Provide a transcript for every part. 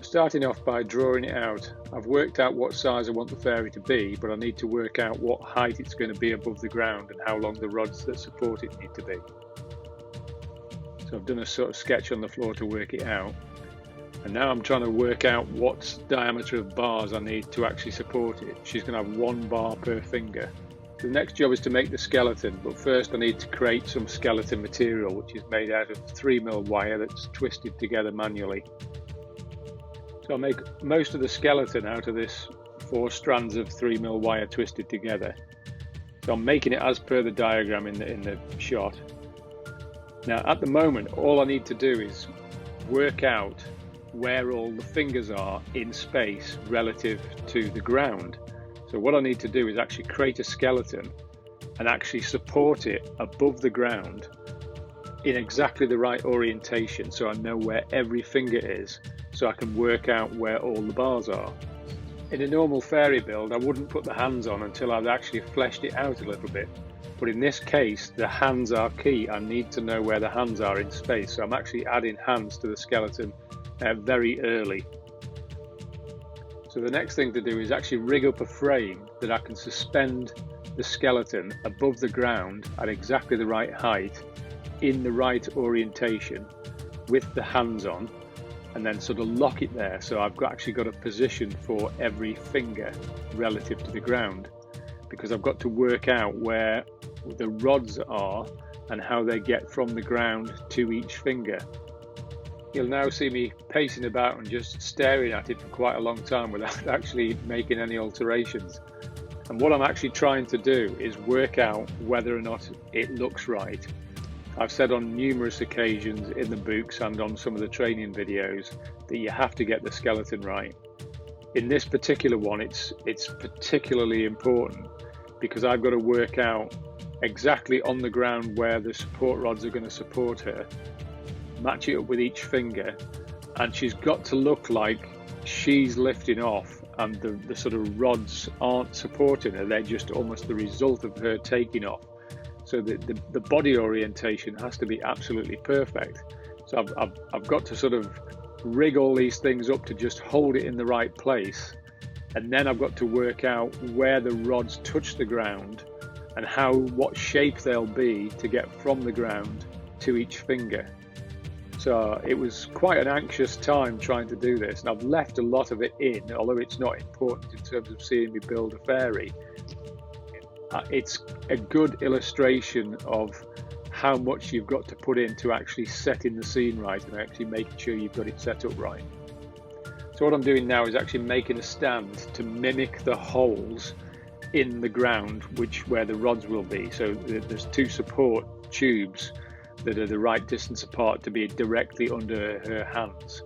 Starting off by drawing it out. I've worked out what size I want the fairy to be, but I need to work out what height it's going to be above the ground and how long the rods that support it need to be. So I've done a sort of sketch on the floor to work it out. And now I'm trying to work out what diameter of bars I need to actually support it. She's going to have 1 bar per finger. The next job is to make the skeleton, but first I need to create some skeleton material, which is made out of 3mm wire that's twisted together manually. So I'll make most of the skeleton out of this 4 strands of 3mm wire twisted together. So I'm making it as per the diagram in the shot. Now at the moment, all I need to do is work out where all the fingers are in space relative to the ground. So what I need to do is actually create a skeleton and actually support it above the ground in exactly the right orientation, so I know where every finger is, so I can work out where all the bars are. In a normal fairy build, I wouldn't put the hands on until I'd actually fleshed it out a little bit. But in this case, the hands are key. I need to know where the hands are in space, so I'm actually adding hands to the skeleton very early. So the next thing to do is actually rig up a frame that I can suspend the skeleton above the ground at exactly the right height, in the right orientation, with the hands on, and then sort of lock it there. So I've actually got a position for every finger relative to the ground, because I've got to work out where the rods are and how they get from the ground to each finger. You'll now see me pacing about and just staring at it for quite a long time without actually making any alterations. And what I'm actually trying to do is work out whether or not it looks right. I've said on numerous occasions in the books and on some of the training videos that you have to get the skeleton right. In this particular one, it's particularly important because I've got to work out exactly on the ground where the support rods are going to support her, match it up with each finger, and she's got to look like she's lifting off and the sort of rods aren't supporting her, they're just almost the result of her taking off. So the body orientation has to be absolutely perfect. So I've got to sort of rig all these things up to just hold it in the right place, and then I've got to work out where the rods touch the ground and what shape they'll be to get from the ground to each finger. So it was quite an anxious time trying to do this, and I've left a lot of it in, although it's not important in terms of seeing me build a fairy. It's a good illustration of how much you've got to put in to actually setting the scene right and actually making sure you've got it set up right. So what I'm doing now is actually making a stand to mimic the holes in the ground where the rods will be. So there's 2 support tubes that are the right distance apart to be directly under her hands.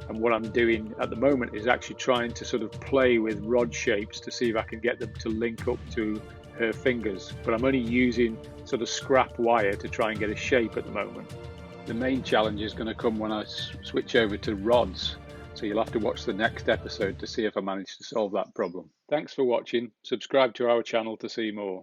And what I'm doing at the moment is actually trying to sort of play with rod shapes to see if I can get them to link up to her fingers, but I'm only using sort of scrap wire to try and get a shape at the moment. The main challenge is going to come when I switch over to rods, so you'll have to watch the next episode to see if I manage to solve that problem. Thanks for watching. Subscribe to our channel to see more.